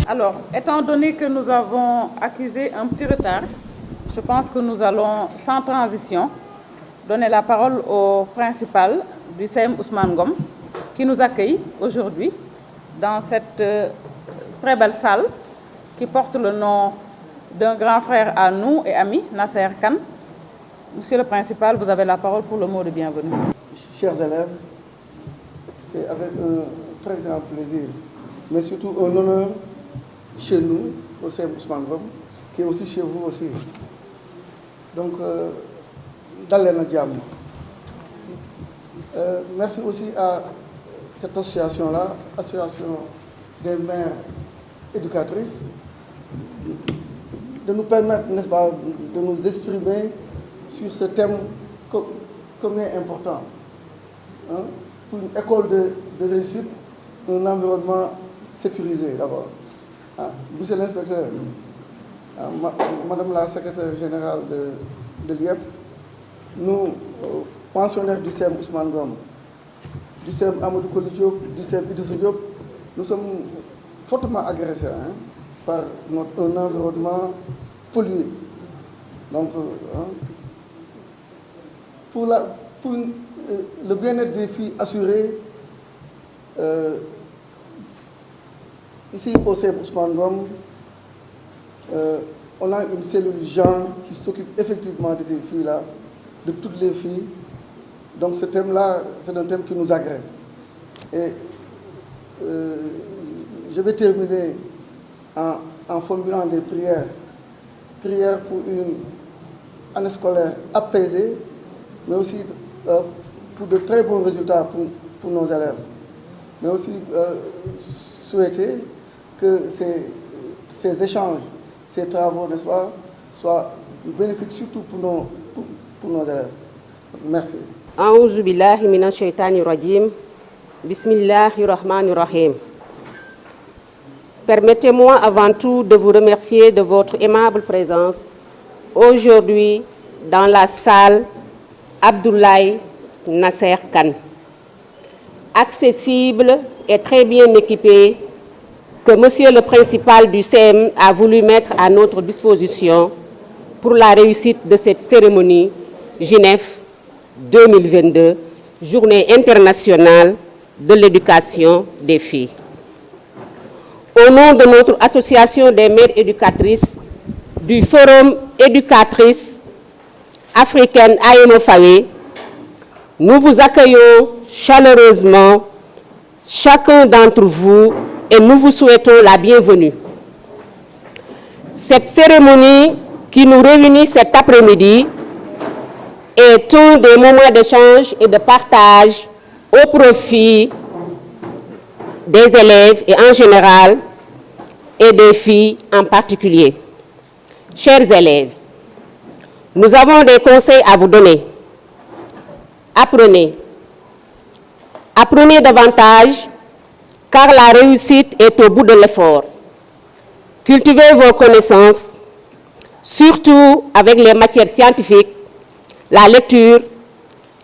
Alors, étant donné que nous avons accusé un petit retard, je pense que nous allons, sans transition, donner la parole au principal du CEM Ousmane Ngom, qui nous accueille aujourd'hui dans cette très belle salle qui porte le nom d'un grand frère à nous et ami, Nasser Kane. Monsieur le principal, vous avez la parole pour le mot de bienvenue. Chers élèves, c'est avec un très grand plaisir, mais surtout un honneur chez nous, au CEM Ousmane Ngom, qui est aussi chez vous aussi. Donc, d'aller dans diam. Merci aussi à cette association-là, Association des mères éducatrices, de nous permettre, n'est-ce pas, de nous exprimer sur ce thème combien important. Hein, pour une école de réussite, un environnement sécurisé d'abord. Ah, monsieur l'inspecteur, madame la secrétaire générale de l'IEF, nous, pensionnaires du CEM Ousmane Ngom, du CEM Amadou Koli Diop, du CEM Idrissa Diop, nous sommes fortement agressés par un environnement pollué. Donc, pour le bien-être des filles assuré, ici au CEM Ousmane Ngom, on a une cellule genre qui s'occupe effectivement de ces filles-là, de toutes les filles. Donc ce thème-là, c'est un thème qui nous agrée. Et je vais terminer en formulant des prières. Prières pour une année scolaire apaisée, mais aussi pour de très bons résultats pour nos élèves. Mais aussi souhaiter que ces échanges, ces travaux, n'est-ce pas, soient bénéfiques surtout pour nos élèves. Merci. A'oudhu billahi minash shaitanir rajim. Bismillahir rahmanir rahim. Permettez-moi avant tout de vous remercier de votre aimable présence aujourd'hui dans la salle Abdoulaye Nasser Kane. Accessible et très bien équipée, que monsieur le principal du CEM a voulu mettre à notre disposition pour la réussite de cette cérémonie JINEF 2022, Journée internationale de l'éducation des filles. Au nom de notre association des mères éducatrices, du Forum éducatrice africaine AEMOFAWE, nous vous accueillons chaleureusement, chacun d'entre vous, et nous vous souhaitons la bienvenue. Cette cérémonie qui nous réunit cet après-midi est un des moments d'échange et de partage au profit des élèves et en général, et des filles en particulier. Chers élèves, nous avons des conseils à vous donner. Apprenez. Apprenez davantage, car la réussite est au bout de l'effort. Cultivez vos connaissances, surtout avec les matières scientifiques, la lecture,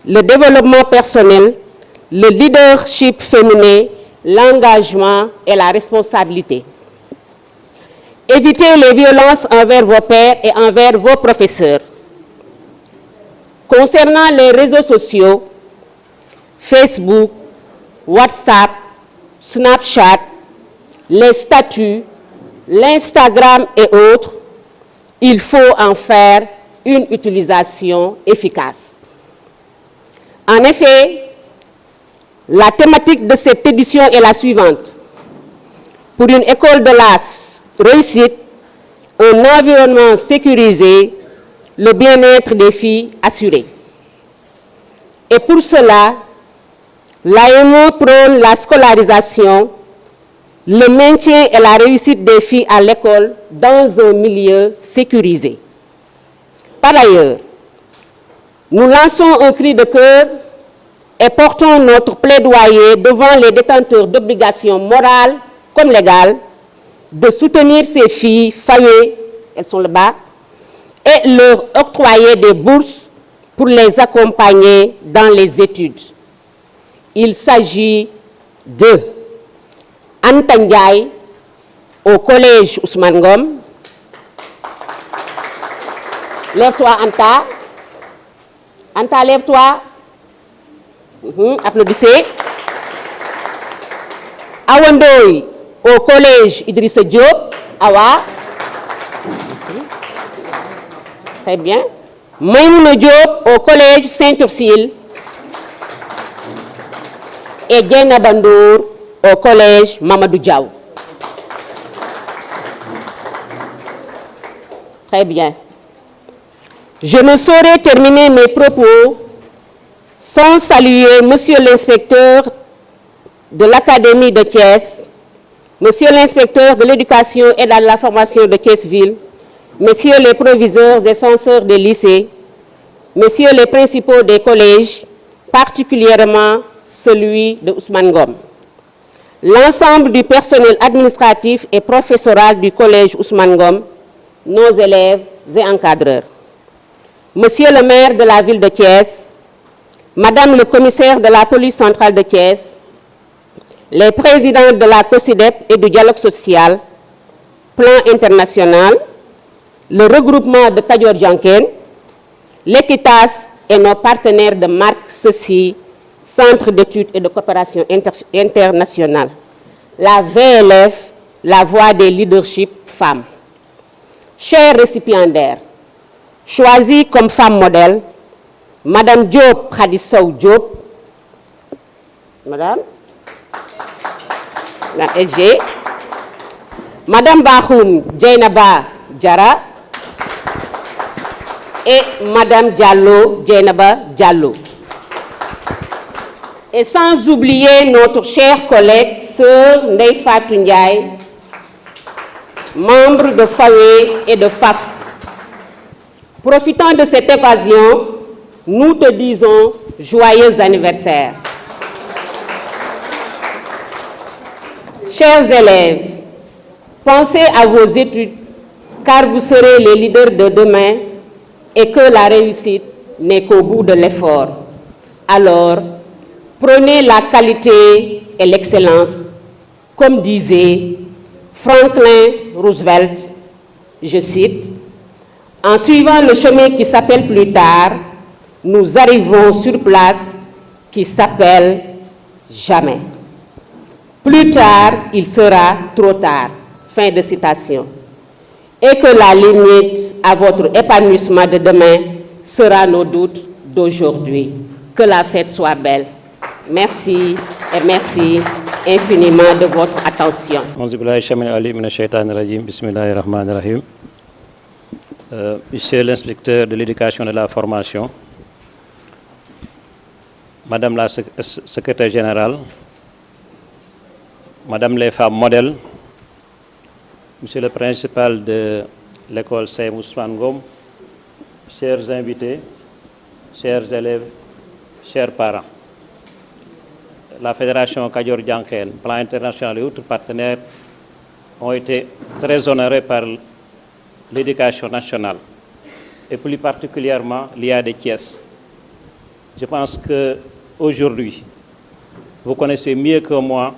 le développement personnel, le leadership féminin, l'engagement et la responsabilité. Évitez les violences envers vos pairs et envers vos professeurs. Concernant les réseaux sociaux, Facebook, WhatsApp, Snapchat, les statuts, l'Instagram et autres, il faut en faire une utilisation efficace. En effet, la thématique de cette édition est la suivante. Pour une école de la réussite, un environnement sécurisé, le bien-être des filles assuré. Et pour cela, l'AEMO prône la scolarisation, le maintien et la réussite des filles à l'école dans un milieu sécurisé. Par ailleurs, nous lançons un cri de cœur et portons notre plaidoyer devant les détenteurs d'obligations morales comme légales de soutenir ces filles faillées, elles sont là-bas, et leur octroyer des bourses pour les accompagner dans les études. Il s'agit de Anta Ndiaye, au collège Ousmane Ngom. Lève-toi, Anta. Anta, lève-toi. Applaudissez. Awandoy, au collège Idrissa Diop. Awa. Très bien. Maïmouna Diop, au collège Saint-Ursule. Et Diana Bandour, au collège Mamadou Diaw. Très bien. Je ne saurais terminer mes propos sans saluer Monsieur l'inspecteur de l'Académie de Thiès, Monsieur l'inspecteur de l'éducation et de la formation de Thiès-Ville, Messieurs les proviseurs et censeurs des lycées, Messieurs les principaux des collèges, particulièrement celui de Ousmane Ngom, l'ensemble du personnel administratif et professoral du collège Ousmane Ngom, nos élèves et encadreurs. Monsieur le maire de la ville de Thiès, Madame le commissaire de la police centrale de Thiès, les présidents de la COSIDEP et du dialogue social, plan international, le regroupement de Kadior Dianken, l'Equitas et nos partenaires de marque ceci, Centre d'études et de coopération internationale, la VLF, la voix des leaderships femmes. Chers récipiendaires, choisis comme femme modèle, Madame Diop Khadissaou Diop, Madame, la SG, Madame Bahoum Djainaba Diara et Madame Diallo Djainaba Diallo. Et sans oublier notre chère collègue, sœur Ndeye Fatou Ndiaye, membre de FAWE et de FAPS. Profitant de cette occasion, nous te disons joyeux anniversaire. Chers élèves, pensez à vos études, car vous serez les leaders de demain et que la réussite n'est qu'au bout de l'effort. Alors, prenez la qualité et l'excellence, comme disait Franklin Roosevelt, je cite, « En suivant le chemin qui s'appelle plus tard, nous arrivons sur place qui s'appelle jamais. Plus tard, il sera trop tard. » Fin de citation. Et que la limite à votre épanouissement de demain sera nos doutes d'aujourd'hui. Que la fête soit belle. Merci et merci infiniment de votre attention. Monsieur l'inspecteur de l'éducation et de la formation, Madame la secrétaire générale, Madame les femmes modèles, Monsieur le principal de l'école CEM Ousmane Ngom, chers invités, chers élèves, chers parents. La Fédération Kadior Dianken, Plan international et autres partenaires ont été très honorés par l'éducation nationale et plus particulièrement l'IA de Thiès. Je pense qu'aujourd'hui, vous connaissez mieux que moi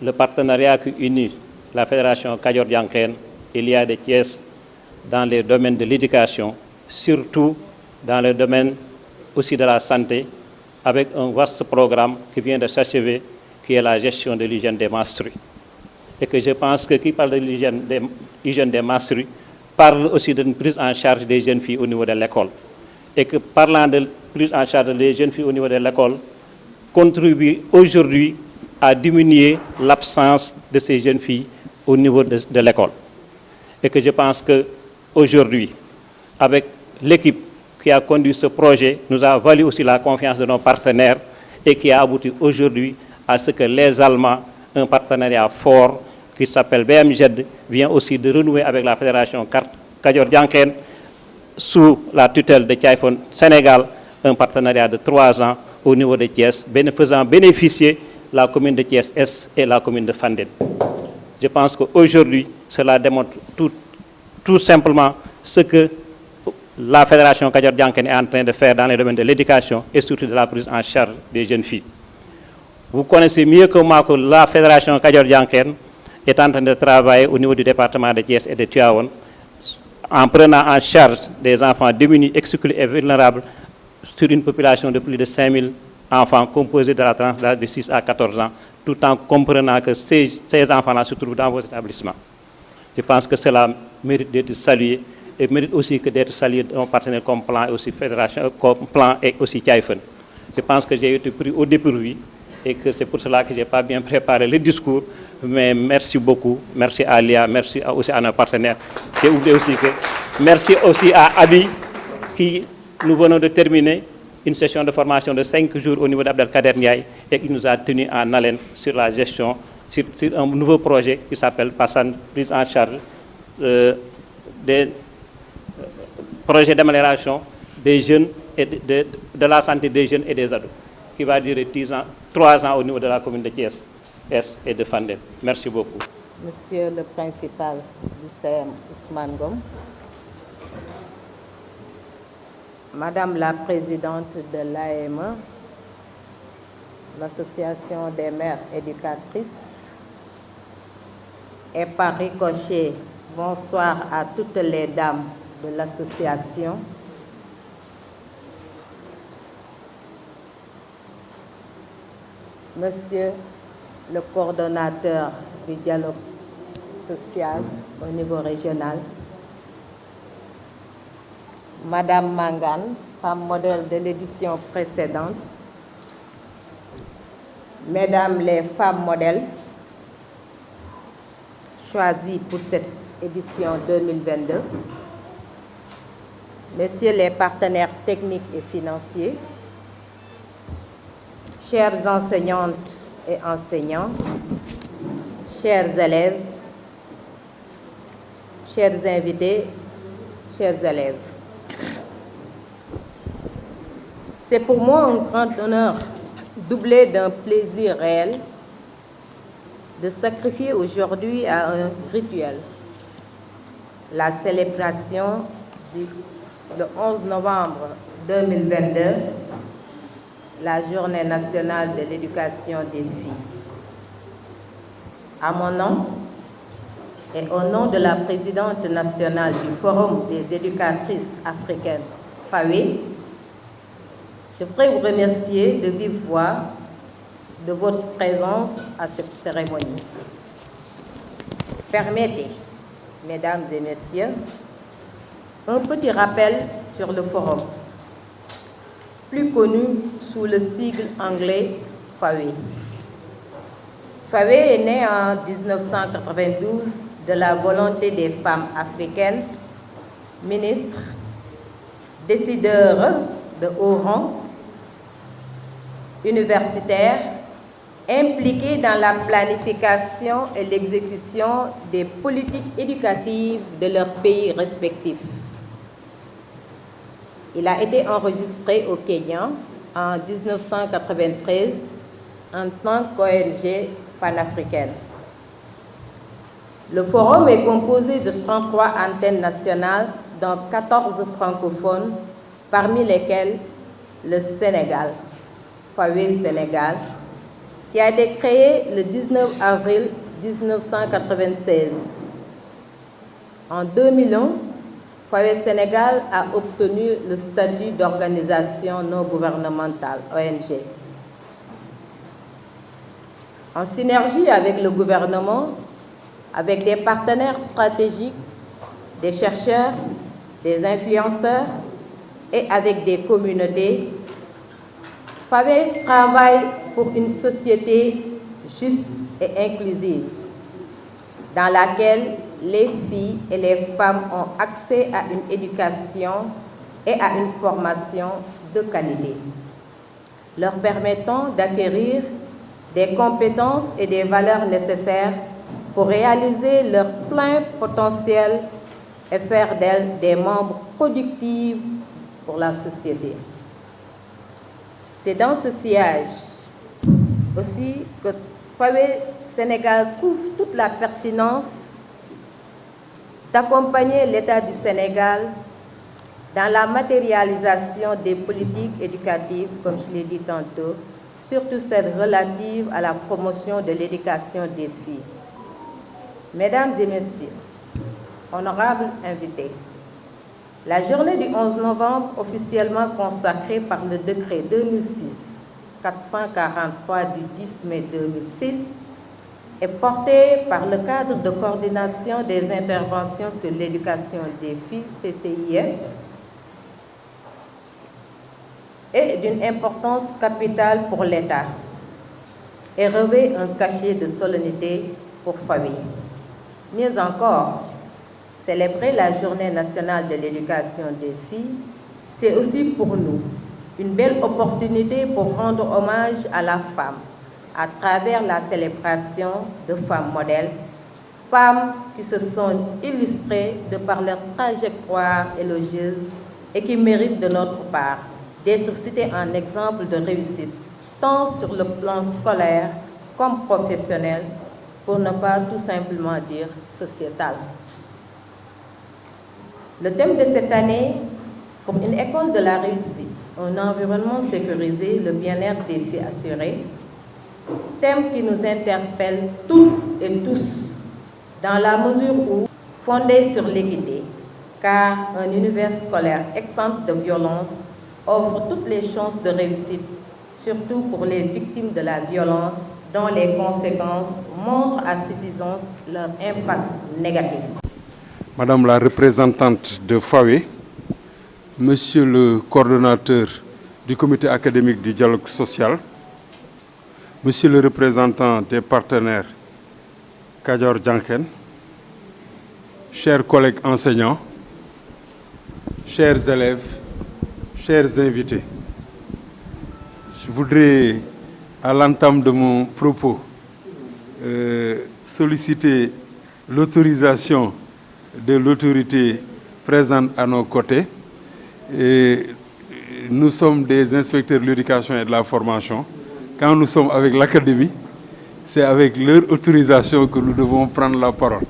le partenariat qui unit la Fédération Kadior Dianken et l'IA de Thiès dans les domaines de l'éducation, surtout dans le domaine aussi de la santé, avec un vaste programme qui vient de s'achever, qui est la gestion de l'hygiène des menstrues. Et que je pense que qui parle de l'hygiène des menstrues parle aussi d'une prise en charge des jeunes filles au niveau de l'école. Et que parlant de prise en charge des jeunes filles au niveau de l'école, contribue aujourd'hui à diminuer l'absence de ces jeunes filles au niveau de l'école. Et que je pense qu'aujourd'hui, avec l'équipe qui a conduit ce projet, nous a valu aussi la confiance de nos partenaires et qui a abouti aujourd'hui à ce que les Allemands, un partenariat fort qui s'appelle BMZ, vient aussi de renouer avec la Fédération Kadior Dianken sous la tutelle de Tchaïfon Sénégal, un partenariat de 3 ans au niveau de Thiès, faisant bénéficier la commune de Thiès-Est et la commune de Fandène. Je pense qu'aujourd'hui, cela démontre tout simplement ce que la Fédération Kadior Dianken est en train de faire dans les domaines de l'éducation et surtout de la prise en charge des jeunes filles. Vous connaissez mieux que moi que la Fédération Kadior Dianken est en train de travailler au niveau du département de Thiès et de Tivaouane en prenant en charge des enfants démunis, exclus et vulnérables sur une population de plus de 5000 enfants composés de la tranche d'âge de 6 à 14 ans, tout en comprenant que ces enfants-là se trouvent dans vos établissements. Je pense que cela mérite d'être salué et mérite aussi d'être salué de nos partenaires comme Plan et aussi Fédération, comme Plan et aussi Tchaïfen. Je pense que j'ai été pris au dépourvu et que c'est pour cela que je n'ai pas bien préparé le discours. Mais merci beaucoup. Merci à Lia, merci aussi à nos partenaires. J'ai oublié aussi que merci aussi à Abi qui nous venons de terminer une session de formation de 5 jours au niveau d'Abdelkader Ndiaye et qui nous a tenus en haleine sur la gestion, sur un nouveau projet qui s'appelle Passane, prise en charge des projets d'amélioration des jeunes et de la santé des jeunes et des ados, qui va durer 3 ans au niveau de la commune de Thiès Est et de Fandène. Merci beaucoup. Monsieur le principal du CEM Ousmane Ngom, Madame la présidente de l'AME, l'Association des mères éducatrices, et par ricochet, bonsoir à toutes les dames de l'association. Monsieur le coordonnateur du dialogue social au niveau régional, Madame Mangane, femme modèle de l'édition précédente, Mesdames les femmes modèles choisies pour cette édition 2022, Messieurs les partenaires techniques et financiers, chères enseignantes et enseignants, chers élèves, chers invités, chers élèves. C'est pour moi un grand honneur, doublé d'un plaisir réel, de sacrifier aujourd'hui à un rituel la célébration le 11 novembre 2022, la Journée nationale de l'éducation des filles. À mon nom et au nom de la présidente nationale du Forum des éducatrices africaines, FAWE, je voudrais vous remercier de vive voix de votre présence à cette cérémonie. Permettez, mesdames et messieurs, un petit rappel sur le forum, plus connu sous le sigle anglais FAWE. FAWE est né en 1992 de la volonté des femmes africaines, ministres, décideurs de haut rang, universitaires, impliqués dans la planification et l'exécution des politiques éducatives de leurs pays respectifs. Il a été enregistré au Kenya en 1993 en tant qu'ONG panafricaine. Le forum est composé de 33 antennes nationales, dont 14 francophones, parmi lesquels le Sénégal, FAWE Sénégal, qui a été créé le 19 avril 1996. En 2001, FAWE Sénégal a obtenu le statut d'organisation non gouvernementale, ONG. En synergie avec le gouvernement, avec des partenaires stratégiques, des chercheurs, des influenceurs et avec des communautés, FAWE travaille pour une société juste et inclusive, dans laquelle les filles et les femmes ont accès à une éducation et à une formation de qualité, leur permettant d'acquérir des compétences et des valeurs nécessaires pour réaliser leur plein potentiel et faire d'elles des membres productifs pour la société. C'est dans ce sillage aussi que FAWE Sénégal trouve toute la pertinence d'accompagner l'État du Sénégal dans la matérialisation des politiques éducatives, comme je l'ai dit tantôt, surtout celles relatives à la promotion de l'éducation des filles. Mesdames et Messieurs, honorables invités, la journée du 11 novembre, officiellement consacrée par le décret 2006-443 du 10 mai 2006, est portée par le cadre de coordination des interventions sur l'éducation des filles, CCIF, et d'une importance capitale pour l'État, et revêt un cachet de solennité pour famille. Mieux encore, célébrer la Journée nationale de l'éducation des filles, c'est aussi pour nous une belle opportunité pour rendre hommage à la femme à travers la célébration de femmes modèles, femmes qui se sont illustrées de par leur trajectoire élogieuse et qui méritent de notre part d'être citées en exemple de réussite, tant sur le plan scolaire comme professionnel, pour ne pas tout simplement dire sociétal. Le thème de cette année, pour une école de la réussite, un environnement sécurisé, le bien-être des filles assuré, thème qui nous interpelle toutes et tous, dans la mesure où, fondé sur l'équité, car un univers scolaire exempt de violence offre toutes les chances de réussite, surtout pour les victimes de la violence, dont les conséquences montrent à suffisance leur impact négatif. Madame la représentante de FAWE, Monsieur le coordonnateur du comité académique du dialogue social, Monsieur le représentant des partenaires Kadior Djanken, chers collègues enseignants, chers élèves, chers invités, je voudrais, à l'entame de mon propos, solliciter l'autorisation de l'autorité présente à nos côtés. Et nous sommes des inspecteurs de l'éducation et de la formation. Quand nous sommes avec l'académie, c'est avec leur autorisation que nous devons prendre la parole.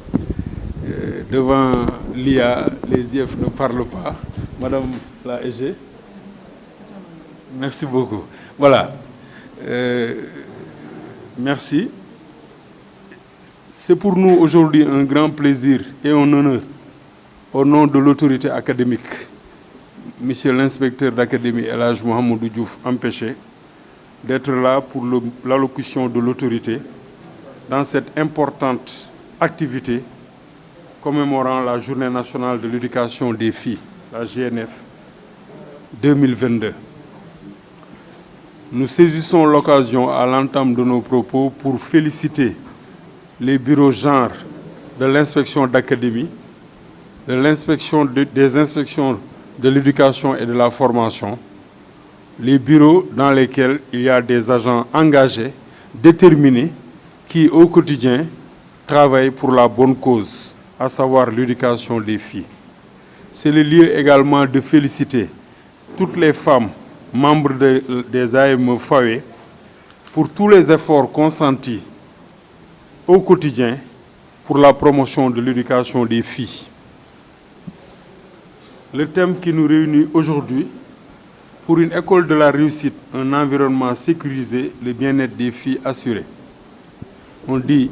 Devant l'IA, les IF ne parlent pas. Madame la EG, merci beaucoup. Voilà. Merci. C'est pour nous aujourd'hui un grand plaisir et un honneur, au nom de l'autorité académique, Monsieur l'inspecteur d'académie El Hadj Mohamedou Diouf empêché, d'être là pour l'allocution de l'autorité dans cette importante activité commémorant la Journée nationale de l'éducation des filles, la GNF 2022. Nous saisissons l'occasion à l'entame de nos propos pour féliciter les bureaux genre de l'inspection d'académie, de l'inspection des inspections de l'éducation et de la formation, les bureaux dans lesquels il y a des agents engagés, déterminés, qui au quotidien travaillent pour la bonne cause, à savoir l'éducation des filles. C'est le lieu également de féliciter toutes les femmes membres des AME FAWE pour tous les efforts consentis au quotidien pour la promotion de l'éducation des filles. Le thème qui nous réunit aujourd'hui, pour une école de la réussite, un environnement sécurisé, le bien-être des filles assuré. On dit,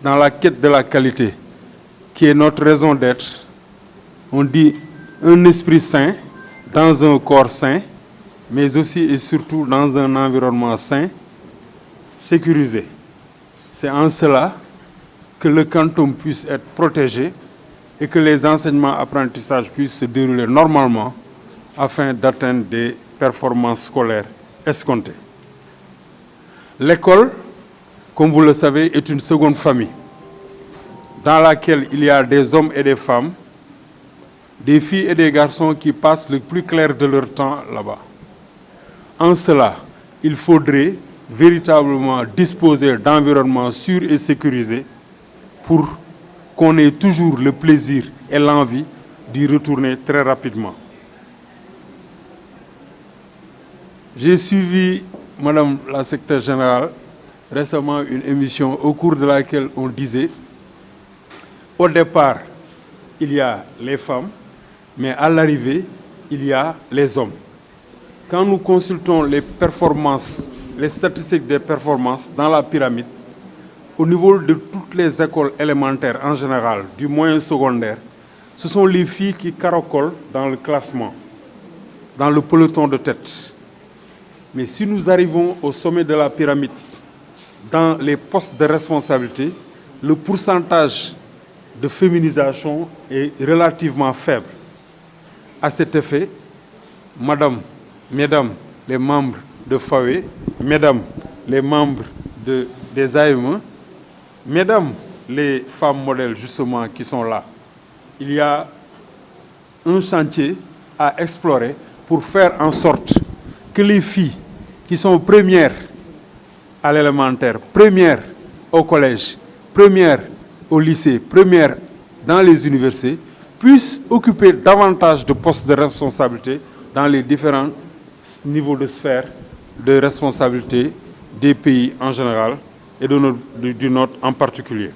dans la quête de la qualité, qui est notre raison d'être, on dit un esprit sain, dans un corps sain, mais aussi et surtout dans un environnement sain, sécurisé. C'est en cela que le canton puisse être protégé et que les enseignements-apprentissages puissent se dérouler normalement afin d'atteindre des performances scolaires escomptées. L'école, comme vous le savez, est une seconde famille dans laquelle il y a des hommes et des femmes, des filles et des garçons qui passent le plus clair de leur temps là-bas. En cela, il faudrait véritablement disposer d'environnements sûrs et sécurisés pour qu'on ait toujours le plaisir et l'envie d'y retourner très rapidement. J'ai suivi, Madame la secrétaire générale, récemment une émission au cours de laquelle on disait, au départ, il y a les femmes, mais à l'arrivée, il y a les hommes. Quand nous consultons les performances, les statistiques des performances dans la pyramide, au niveau de toutes les écoles élémentaires en général, du moyen secondaire, ce sont les filles qui caracolent dans le classement, dans le peloton de tête. Mais si nous arrivons au sommet de la pyramide, dans les postes de responsabilité, le pourcentage de féminisation est relativement faible. À cet effet, mesdames les membres de FAWE, mesdames les membres des AME, mesdames les femmes modèles justement qui sont là, il y a un chantier à explorer pour faire en sorte que les filles qui sont premières à l'élémentaire, premières au collège, premières au lycée, premières dans les universités, puissent occuper davantage de postes de responsabilité dans les différents niveaux de sphère de responsabilité des pays en général et du nôtre en particulier.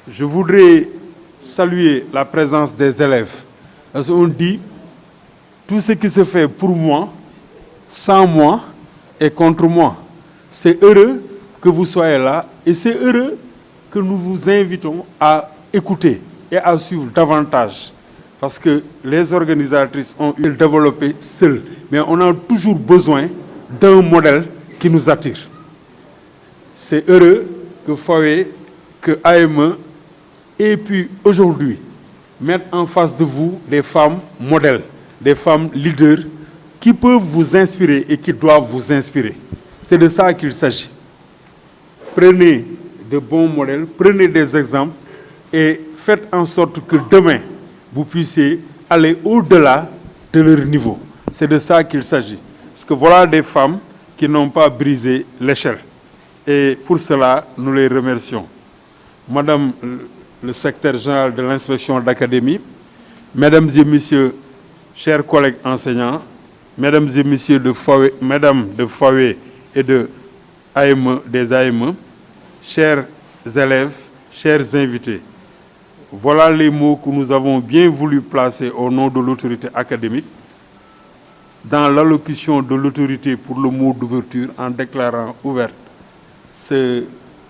Je voudrais saluer la présence des élèves. Parce qu'on dit, tout ce qui se fait pour moi, sans moi et contre moi. C'est heureux que vous soyez là et c'est heureux que nous vous invitons à écouter et à suivre davantage. Parce que les organisatrices ont eu le développer seules. Mais on a toujours besoin d'un modèle qui nous attire. C'est heureux que FAWE, que AME ait pu aujourd'hui mettre en face de vous des femmes modèles, des femmes leaders qui peuvent vous inspirer et qui doivent vous inspirer. C'est de ça qu'il s'agit. Prenez de bons modèles, prenez des exemples et faites en sorte que demain, vous puissiez aller au-delà de leur niveau. C'est de ça qu'il s'agit. Parce que voilà des femmes qui n'ont pas brisé l'échelle. Et pour cela, nous les remercions. Madame le secrétaire général de l'inspection d'académie, mesdames et messieurs, chers collègues enseignants, mesdames et messieurs de FAWE, mesdames de FAWE et de AME, des AME, chers élèves, chers invités, voilà les mots que nous avons bien voulu placer au nom de l'autorité académique dans l'allocution de l'autorité pour le mot d'ouverture en déclarant ouverte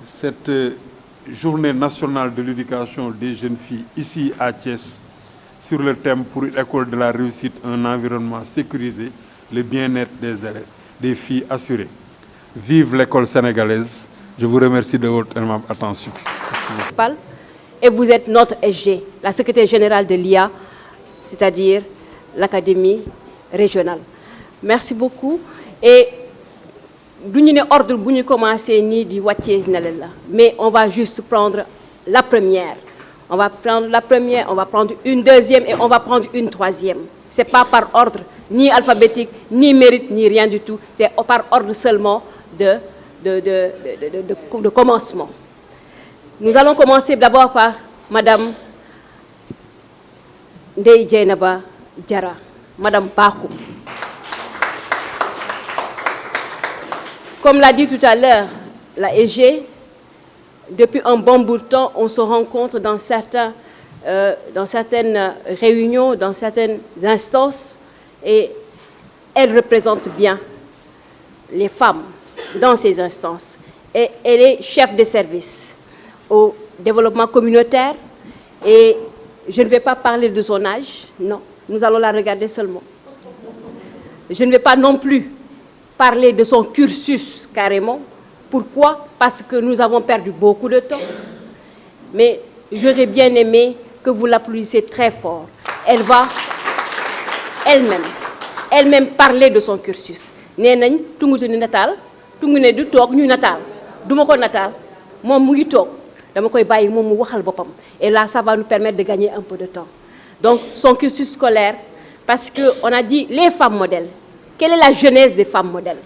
cette journée nationale de l'éducation des jeunes filles ici à Thiès sur le thème pour une école de la réussite, un environnement sécurisé, le bien-être des élèves, des filles assurées. Vive l'école sénégalaise. Je vous remercie de votre aimable attention. Et vous êtes notre SG, la secrétaire générale de l'IA, c'est-à-dire l'académie régionale. Merci beaucoup. Et nous avons ordre pour commencer ni du mais on va juste prendre la première. On va prendre la première, on va prendre une deuxième et on va prendre une troisième. Ce n'est pas par ordre, ni alphabétique, ni mérite, ni rien du tout. C'est par ordre seulement de commencement. Nous allons commencer d'abord par Madame Ndeye Dieynaba Diarra, Madame Bakhoum. Comme l'a dit tout à l'heure la EG, depuis un bon bout de temps, on se rencontre dans certaines réunions, dans certaines instances, et elle représente bien les femmes dans ces instances. Et elle est chef de service au développement communautaire, et je ne vais pas parler de son âge, non, nous allons la regarder seulement. Je ne vais pas non plus parler de son cursus carrément. Pourquoi? Parce que nous avons perdu beaucoup de temps. Mais j'aurais bien aimé que vous l'applaudissiez très fort. Elle va elle-même parler de son cursus. Nenañ tungutu ni natal, tungu ne du tok ñu natal. Duma ko natal, mom mu ngi tok. Dama koy bayyi mom mu waxal bopam. Et là ça va nous permettre de gagner un peu de temps. Donc son cursus scolaire, parce que on a dit les femmes modèles. Quelle est la jeunesse des femmes modèles?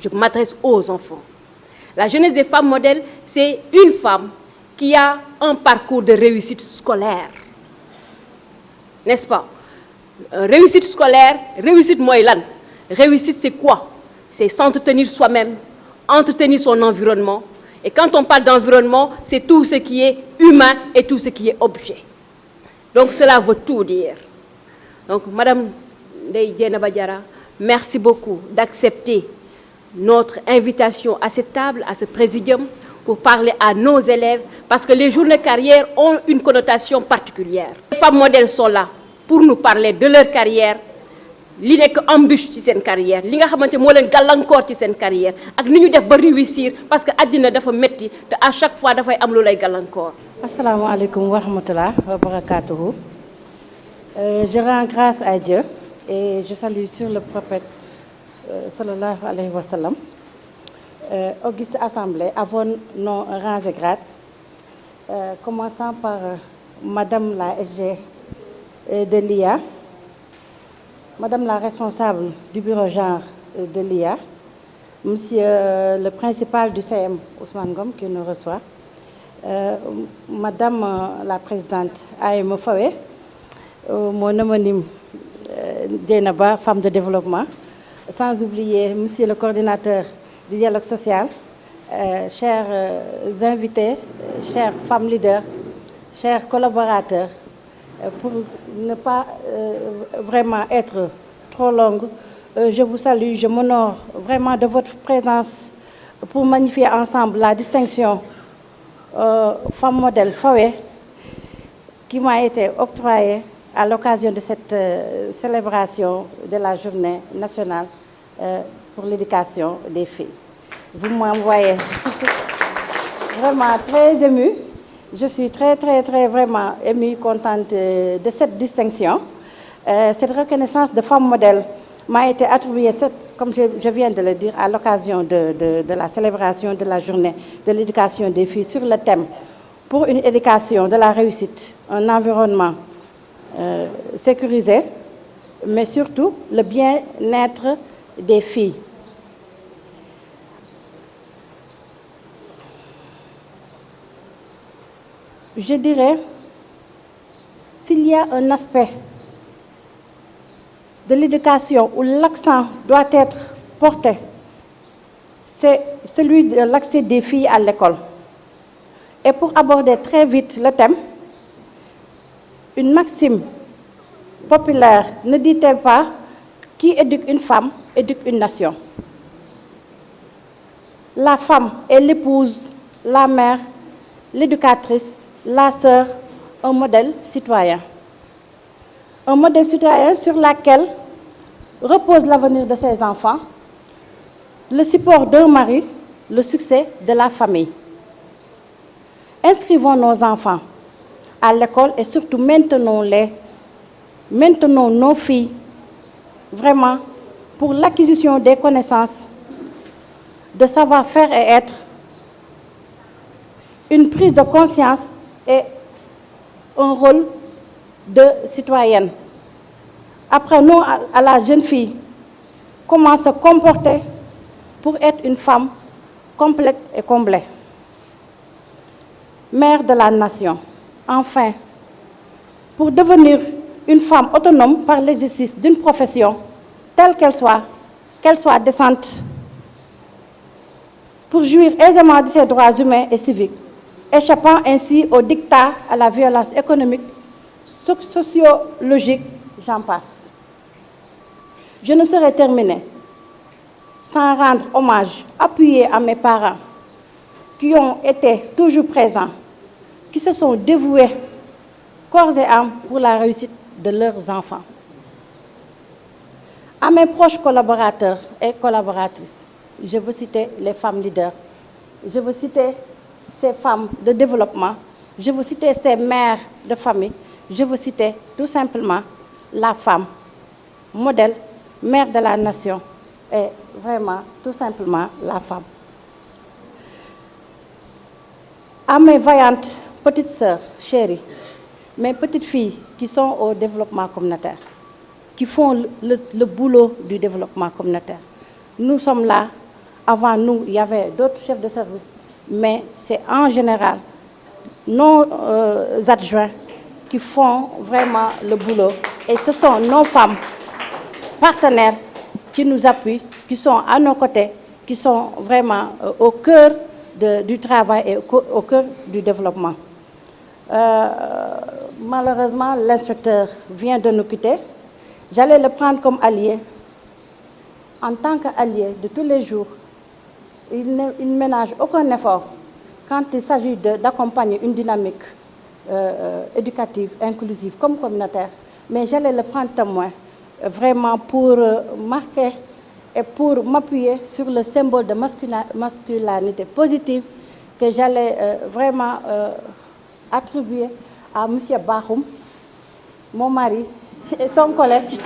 Je m'adresse aux enfants. La jeunesse des femmes modèles, c'est une femme qui a un parcours de réussite scolaire. N'est-ce pas? Réussite scolaire, réussite moyenne. Réussite, c'est quoi? C'est s'entretenir soi-même, entretenir son environnement. Et quand on parle d'environnement, c'est tout ce qui est humain et tout ce qui est objet. Donc cela veut tout dire. Donc Madame Ndeye Dieynaba Diarra, merci beaucoup d'accepter notre invitation à cette table, à ce présidium. pour parler à nos élèves, parce que les journées carrières ont une connotation particulière. Les femmes modèles sont là pour nous parler de leur carrière, li nekk embûche ci seen carrière, li nga xamante moo leen gàllankoor ci seen carrière, ak ni ñu def ba réussir, parce que àddina dafa metti te à chaque fois dafay am lu lay gàllankoor. Assalamu alaikum wa rahmatullahi wa barakatuhu. Je rends grâce à Dieu et je salue sur le prophète sallallahu alayhi wa sallam. Auguste Assemblée, avant nos rangs et grades, commençant par Madame la SG de l'IA, Madame la responsable du bureau genre de l'IA, Monsieur le principal du CM Ousmane Ngom qui nous reçoit, Madame la présidente A.M. Fawe, mon homonyme Dienaba, femme de développement, sans oublier Monsieur le coordinateur du dialogue social, chers invités, chers femmes leaders, chers collaborateurs, pour ne pas vraiment être trop longue, je vous salue, je m'honore vraiment de votre présence pour magnifier ensemble la distinction femme modèle FAWE qui m'a été octroyée à l'occasion de cette célébration de la journée nationale pour l'éducation des filles. Vous m'envoyez vraiment très émue. Je suis très vraiment émue, contente de cette distinction. Cette reconnaissance de femme modèle m'a été attribuée, comme je viens de le dire, à l'occasion de la célébration de la journée de l'éducation des filles sur le thème pour une éducation de la réussite, un environnement sécurisé, mais surtout le bien-être des filles. Je dirais, s'il y a un aspect de l'éducation où l'accent doit être porté, c'est celui de l'accès des filles à l'école. Et pour aborder très vite le thème, une maxime populaire ne dit-elle pas qui éduque une femme éduque une nation? La femme est l'épouse, la mère, l'éducatrice, la sœur, un modèle citoyen. Un modèle citoyen sur lequel repose l'avenir de ses enfants, le support d'un mari, le succès de la famille. Inscrivons nos enfants à l'école et surtout maintenons nos filles vraiment pour l'acquisition des connaissances, de savoir-faire et être, une prise de conscience et un rôle de citoyenne. Apprenons à la jeune fille comment se comporter pour être une femme complète et comblée. Mère de la nation. Enfin, pour devenir une femme autonome par l'exercice d'une profession, telle qu'elle soit décente, pour jouir aisément de ses droits humains et civiques, échappant ainsi aux dictats, à la violence économique, sociologique, j'en passe. Je ne saurais terminer sans rendre hommage appuyé à mes parents qui ont été toujours présents, qui se sont dévoués corps et âme pour la réussite de leurs enfants. À mes proches collaborateurs et collaboratrices, je veux citer les femmes leaders, je veux citer ces femmes de développement, je veux citer ces mères de famille, je veux citer tout simplement la femme, modèle, mère de la nation et vraiment tout simplement la femme. À mes vaillantes petites sœurs chéries, mes petites filles qui sont au développement communautaire, qui font le boulot du développement communautaire. Nous sommes là, avant nous, il y avait d'autres chefs de service, mais c'est en général nos adjoints qui font vraiment le boulot. Et ce sont nos femmes partenaires qui nous appuient, qui sont à nos côtés, qui sont vraiment au cœur du travail et au cœur du développement. Malheureusement, l'inspecteur vient de nous quitter. J'allais le prendre comme allié. En tant qu'allié de tous les jours, il ne ménage aucun effort quand il s'agit d'accompagner une dynamique éducative, inclusive, comme communautaire, mais j'allais le prendre témoin vraiment pour marquer et pour m'appuyer sur le symbole de masculinité positive que j'allais vraiment attribuer à M. Bahoum, mon mari et son collègue.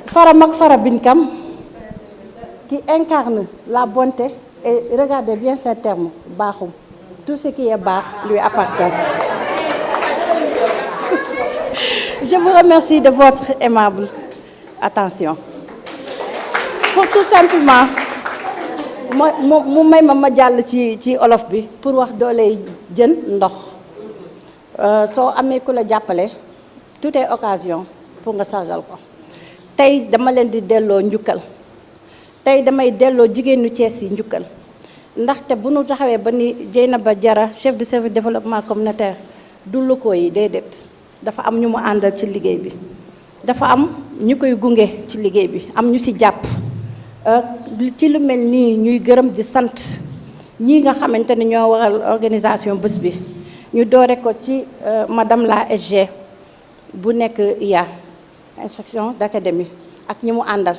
Faramak Farabinkam, qui incarne la bonté, et regardez bien ces termes, Bahoum. Tout ce qui est bas lui appartient. Je vous remercie de votre aimable attention. Pour tout simplement, mu may ma jàll ci olof bi pour wax dooley jën ndox soo amee ku la jàppale tout est occasion pour nga sargal ko. Tey dama leen di delloo njukkal tey damay delloo jigéenu Thiès yi njukkal ndaxte bu nu taxawee ba ni Dieynaba Diarra chef de service développement communautaire du locaux yi déedéet dafa am ñu mu àndal ci liggéey bi dafa am ñu koy gunge ci liggéey bi am ñu ci jàpp ci lu mel nii ñuy gërëm di sant ñii nga xamante ni ñoo waral organisation bés bi ñu doore ko ci madame la SG bu nekk IA inspection d'académie ak ñi mu àndal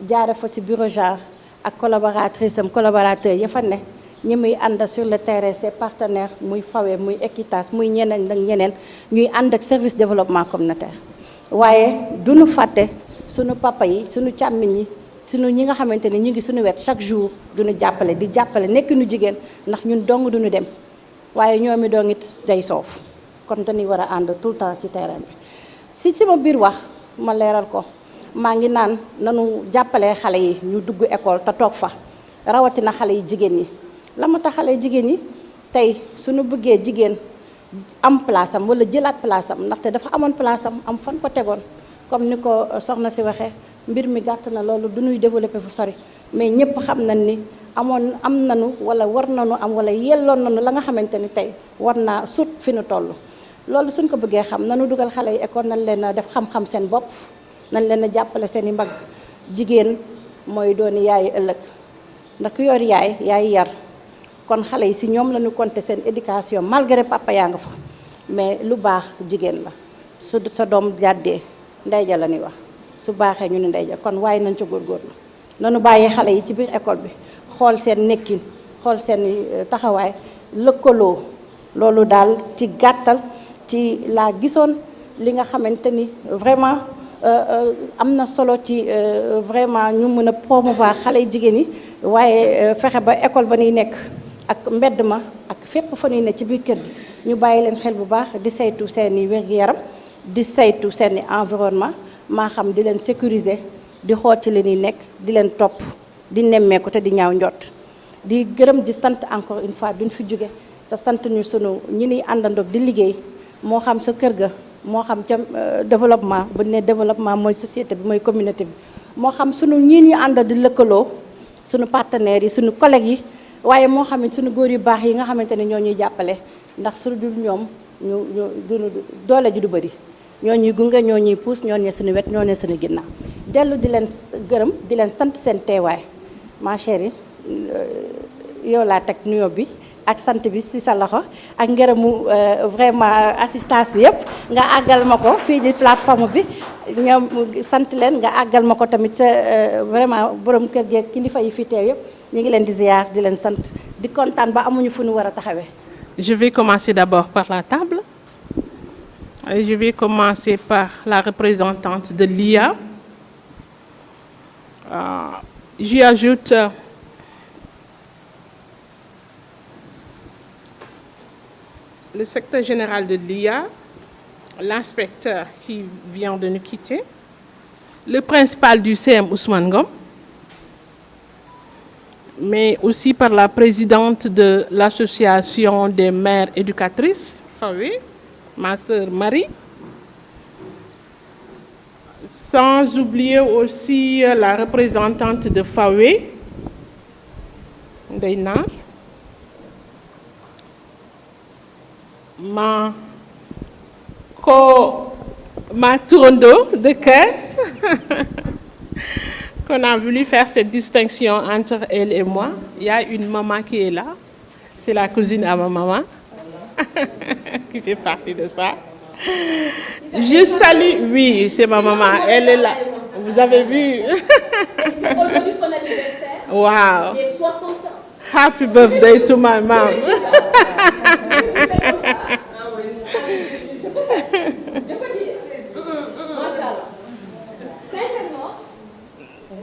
jaare fa ci bureau genre ak collaboratrice am collaborateur ya fa ne ñi muy ànd sur le terrain ses partenaires muy FAWE muy Equitas muy ñeneen ak ñeneen ñuy ànd ak service développement communautaire waaye duñu fàtte suñu papa yi suñu càmmiñ yi suñu ñi nga xamante ni ñu ngi suñu wet chaque jour duñu jàppale di jàppale nekk nu jigéen ndax ñun dong duñu dem waaye ñoomi dong it day soof kon dañuy war a ànd tout le temps ci terrain bi si sama biir wax ma leeral ko maa ngi naan nanu jàppale xale yi ñu dugg école te toog fa rawatina xale yi jigéen ñi la ma tax xale yi jigéen ñi tey suñu bëggee jigéen am place am wala jëlaat place am ndaxte dafa amoon place am fan ko tegoon comme ni ko soxna si waxee mbir mi gàtt na loolu du ñuy développé fu sori mais ñëpp xam nañ ni am nanu wala war nanu am wala yelloon nanu la nga xamante ni tey war naa sut fi nu toll loolu suñ ko bëggee xam nanu dugal xale yi école nañ leen a def xam-xam seen bopp nañ leen a jàppale seen i mbagg jigéen mooy dooni yaayu ëllëg ndax ku yor yaay yar kon xale yi si ñoom la ñu compter seen éducation malgré papa yaa nga fa mais lu baax jigéen la su sa doom jàddee ndey ja la ñuy wax su baaxee ñu ne ndey ja kon waaye nañ ca góorgóorlu nanu bàyyi xale yi ci biir école bi xool seen nekkin xool seen taxawaay lëkkaloo loolu daal ci gàttal ci laa gisoon li nga xamante ni vraiment am na solo ci vraiment ñu mën a promouvoir xale yi jigéen yi waaye fexe ba école ba ñuy nekk ak mbedd ma ak fépp fa ñuy ne ci biir kër gi ñu bàyyi leen xel bu baax di saytu seeni wér-gu-yaram di saytu seeni environnement maa xam di leen sécuriser di xool ci li ñuy nekk di leen topp di nemmeeku te di ñaaw njott di gërëm di sant encore une fois duñ fi jóge te sant ñu sunu ñi ñuy àndandoog di liggéey moo xam sa kër ga moo xam ca développement bu ne développement mooy société bi mooy communauté bi moo xam sunu ñii ñu ànd di lëkkaloo sunu partenaires yi sunu collègues yi waaye moo xam ne sunu góor yu baax yi nga xamante ne ñoo ñuy jàppale ndax su dul ñoom ñu doole ji du bëri ñoo ñuy gunge ñoo ñuy puus ñoo ne suñu wet ñoo ne suñu ginnaaw dellu di leen gërëm di leen sant seen teewaay ma chérie yow laa teg nuyoo bi ak sant bi ci sa loxo ak ngërëmu vraiment assistance bi yëpp nga àggal ma ko fii di plateforme bi ñoom sant leen nga àggal ma ko tamit sa vraiment borom kër gi kilifa yi fi teew yëpp ñu ngi leen di ziar di leen sant di kontaan ba amuñu fu ñu war a taxawee. Je vais commencer d'abord par la table. Et je vais commencer par la représentante de l'IA. J'y ajoute le secrétaire général de l'IA, l'inspecteur qui vient de nous quitter, le principal du CM Ousmane Ngom, mais aussi par la présidente de l'association des mères éducatrices, FAWE, ma sœur Marie, sans oublier aussi la représentante de FAWE, Ndeynar, ma turando de cœur, qu'on a voulu faire cette distinction entre elle et moi. Il y a une maman qui est là. C'est la cousine à ma maman qui fait partie de ça. Je salue, oui, c'est ma maman. Elle est là. Vous avez vu? C'est aujourd'hui son anniversaire. Wow. Et 60 ans. Happy birthday to my mom. Sincèrement,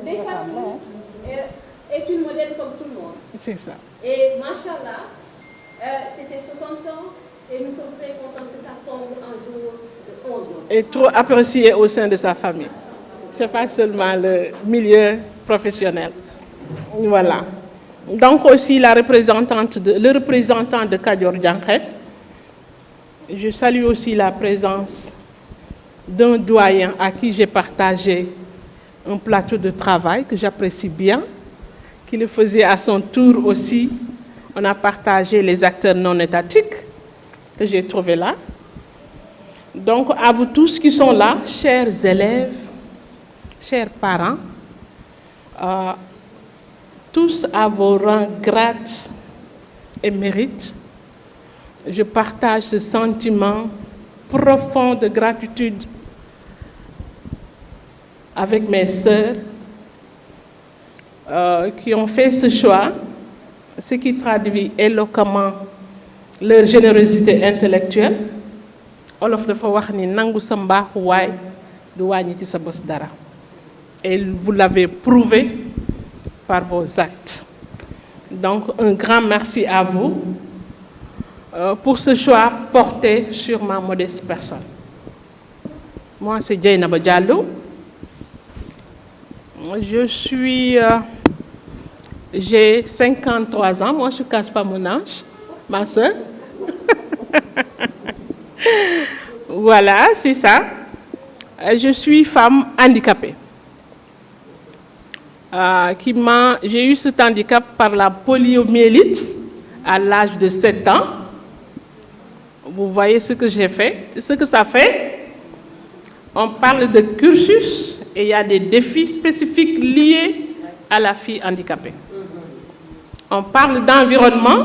Ndeye Fatou est une modèle comme tout le monde. C'est ça. Et machallah, c'est ses 60 ans et nous sommes très contents que ça tombe un jour de 11 ans. Et trop appréciée au sein de sa famille. Ce n'est pas seulement le milieu professionnel. Voilà. Donc aussi le représentant de Kadior Diankhé. Je salue aussi la présence d'un doyen à qui j'ai partagé un plateau de travail que j'apprécie bien, qui le faisait à son tour aussi. On a partagé les acteurs non étatiques que j'ai trouvés là. Donc à vous tous qui sont là, chers élèves, chers parents, tous à vos rangs, grades et mérites, je partage ce sentiment profond de gratitude avec mes sœurs qui ont fait ce choix, ce qui traduit éloquemment leur générosité intellectuelle. Olof dafa wax ni nangu sa mbaaxu waay du wàññi ci sa bos dara. Et vous l'avez prouvé par vos actes. Donc un grand merci à vous pour ce choix porté sur ma modeste personne. Moi c'est Dieynaba Diallo. J'ai 53 ans, moi je ne cache pas mon âge, ma soeur. Voilà, c'est ça. Je suis femme handicapée. J'ai eu cet handicap par la poliomyélite à l'âge de 7 ans. Vous voyez ce que j'ai fait, ce que ça fait. On parle de cursus et il y a des défis spécifiques liés à la fille handicapée. On parle d'environnement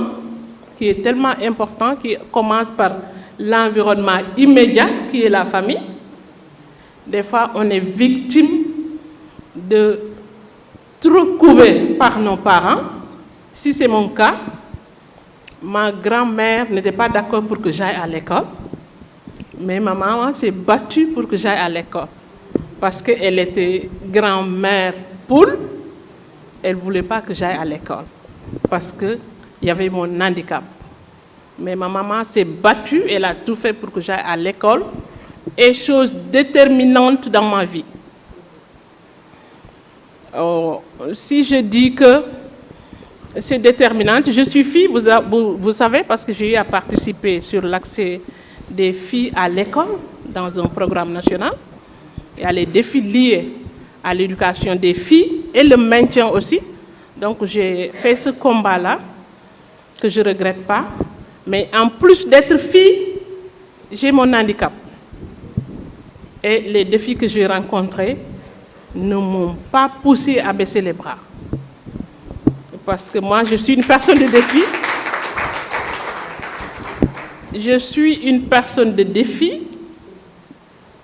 qui est tellement important, qui commence par l'environnement immédiat qui est la famille. Des fois, on est victime de trop couver par nos parents. Si c'est mon cas, ma grand-mère n'était pas d'accord pour que j'aille à l'école, mais ma maman s'est battue pour que j'aille à l'école parce qu'elle était grand-mère poule. Elle ne voulait pas que j'aille à l'école parce qu'il y avait mon handicap. Mais ma maman s'est battue, elle a tout fait pour que j'aille à l'école, et chose déterminante dans ma vie. Si je dis que c'est déterminante, je suis fille, vous savez, parce que j'ai eu à participer sur l'accès des filles à l'école dans un programme national. Il y a les défis liés à l'éducation des filles et le maintien aussi. Donc j'ai fait ce combat-là, que je ne regrette pas. Mais en plus d'être fille, j'ai mon handicap. Et les défis que j'ai rencontrés ne m'ont pas poussé à baisser les bras. Parce que moi, je suis une personne de défi. Je suis une personne de défi.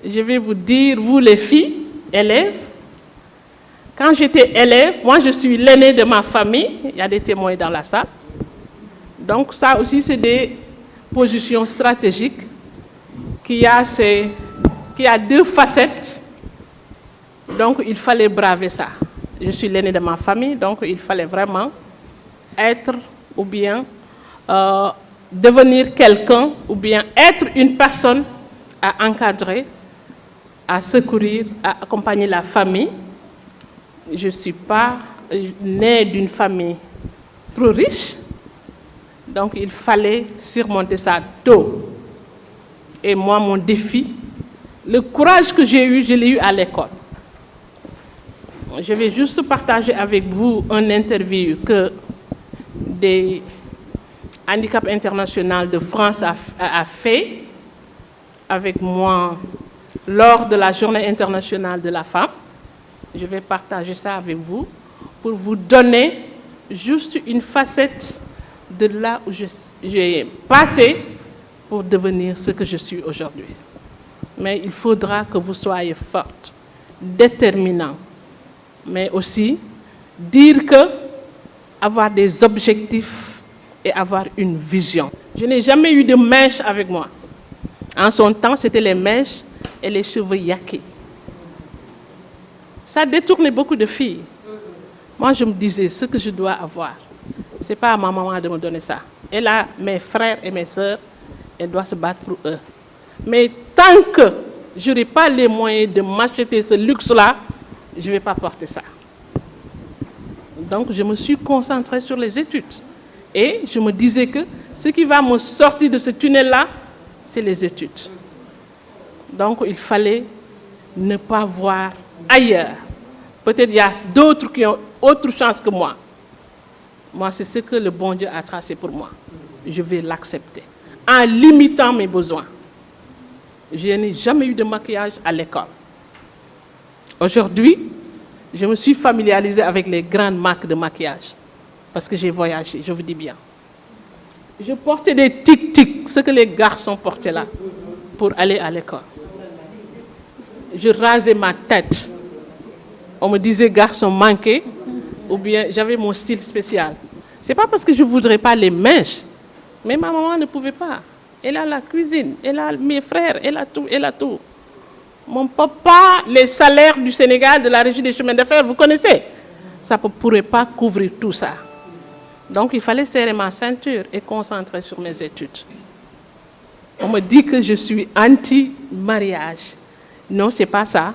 Je vais vous dire, vous les filles, élèves, quand j'étais élève, moi je suis l'aînée de ma famille, il y a des témoins dans la salle. Donc ça aussi, c'est des positions stratégiques qui a deux facettes. Donc il fallait braver ça. Je suis l'aînée de ma famille, donc il fallait vraiment être ou bien devenir quelqu'un ou bien être une personne à encadrer, à secourir, à accompagner la famille. Je ne suis pas née d'une famille trop riche, donc il fallait surmonter ça tôt. Et moi, mon défi, le courage que j'ai eu, je l'ai eu à l'école. Je vais juste partager avec vous une interview que des Handicap International de France a fait avec moi lors de la Journée internationale de la femme. je vais partager ça avec vous pour vous donner juste une facette de là où j'ai passé pour devenir ce que je suis aujourd'hui. Mais il faudra que vous soyez forte, déterminant, mais aussi dire que avoir des objectifs et avoir une vision. Je n'ai jamais eu de mèche avec moi. En son temps, c'était les mèches et les cheveux yakis. Ça détournait beaucoup de filles. Moi, je me disais, ce que je dois avoir, ce n'est pas à ma maman de me donner ça. Elle a mes frères et mes sœurs, elle doit se battre pour eux. Mais tant que je n'aurai pas les moyens de m'acheter ce luxe-là, je ne vais pas porter ça. Donc, je me suis concentrée sur les études. Et je me disais que ce qui va me sortir de ce tunnel-là, c'est les études. Donc, il fallait ne pas voir ailleurs. Peut-être il y a d'autres qui ont autre chance que moi. Moi, c'est ce que le bon Dieu a tracé pour moi. Je vais l'accepter. En limitant mes besoins. Je n'ai jamais eu de maquillage à l'école. Aujourd'hui, je me suis familiarisée avec les grandes marques de maquillage. Parce que j'ai voyagé, je vous dis bien. Je portais des tic-tic, ce que les garçons portaient là, pour aller à l'école. Je rasais ma tête. On me disait garçon manqué, ou bien j'avais mon style spécial. Ce n'est pas parce que je ne voudrais pas les mèches, mais ma maman ne pouvait pas. Elle a la cuisine, elle a mes frères, elle a tout, elle a tout. Mon papa, les salaires du Sénégal, de la régie des chemins de fer, vous connaissez. Ça ne pourrait pas couvrir tout ça. Donc il fallait serrer ma ceinture et concentrer sur mes études. On me dit que je suis anti-mariage. Non, ce n'est pas ça.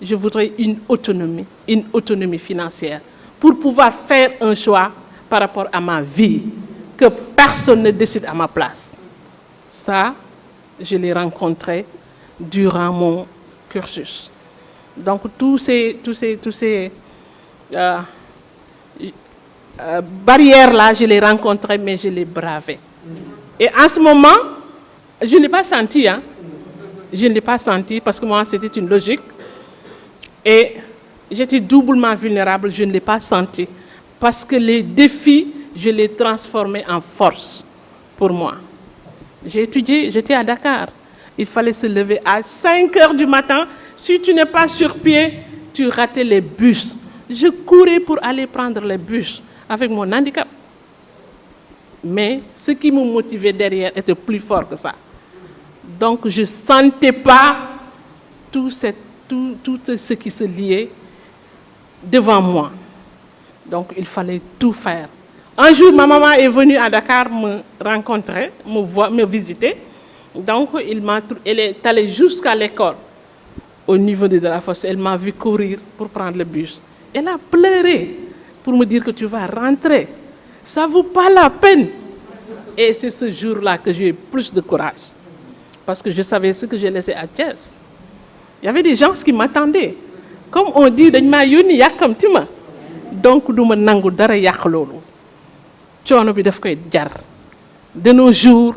Je voudrais une autonomie financière pour pouvoir faire un choix par rapport à ma vie, que personne ne décide à ma place. Ça, je l'ai rencontré durant mon cursus. Donc tous ces barrières-là, je les rencontrées, mais je les bravais. Et en ce moment, je ne l'ai pas senti. Hein? Je ne l'ai pas senti parce que moi, c'était une logique. Et j'étais doublement vulnérable, je ne l'ai pas senti. Parce que les défis, je les transformais en force pour moi. J'ai étudié, j'étais à Dakar. Il fallait se lever à 5 heures du matin. Si tu n'es pas sur pied, tu ratais les bus. Je courais pour aller prendre les bus avec mon handicap. Mais ce qui me motivait derrière était plus fort que ça. Donc je ne sentais pas tout ce qui se liait devant moi. Donc il fallait tout faire. Un jour, ma maman est venue à Dakar me rencontrer, me visiter. Donc elle est allée jusqu'à l'école, au niveau de la fosse. Elle m'a vu courir pour prendre le bus. Elle a pleuré pour me dire que tu vas rentrer. Ça ne vaut pas la peine. Et c'est ce jour-là que j'ai eu plus de courage. Parce que je savais ce que j'ai laissé à Thiès. Il y avait des gens qui m'attendaient. Comme on dit, donc, de nos jours,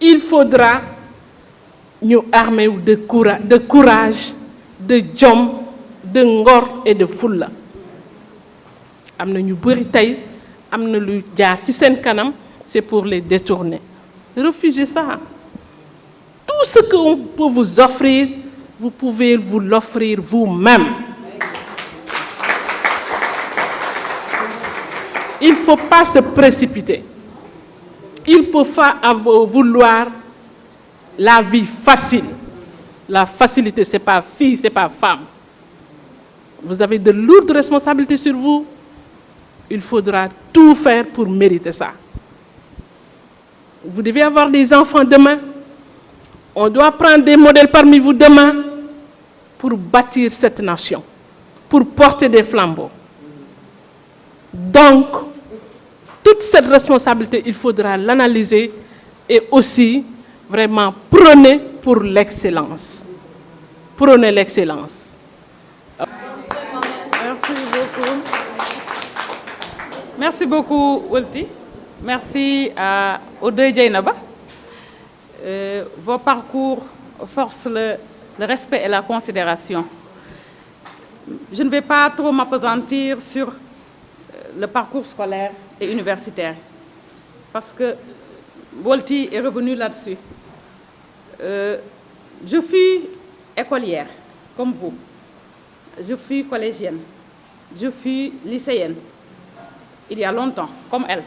il faudra nous armer de courage, de jom, de ngor et de fulla. C'est pour les détourner. Refusez ça. Tout ce qu'on peut vous offrir, vous pouvez vous l'offrir vous-même. Il ne faut pas se précipiter. Il ne faut pas vouloir la vie facile. La facilité, ce n'est pas fille, ce n'est pas femme. Vous avez de lourdes responsabilités sur vous. Il faudra tout faire pour mériter ça. Vous devez avoir des enfants demain. On doit prendre des modèles parmi vous demain pour bâtir cette nation, pour porter des flambeaux. Donc, toute cette responsabilité, il faudra l'analyser et aussi vraiment prôner pour l'excellence. Prôner l'excellence. Merci beaucoup. Merci beaucoup, Wolti. Merci à Odoye Dieynaba. Vos parcours forcent le respect et la considération. je ne vais pas trop m'appesantir sur le parcours scolaire et universitaire, parce que Bolti est revenu là-dessus. Je fus écolière, comme vous. Je fus collégienne. Je fus lycéenne, il y a longtemps, comme elle.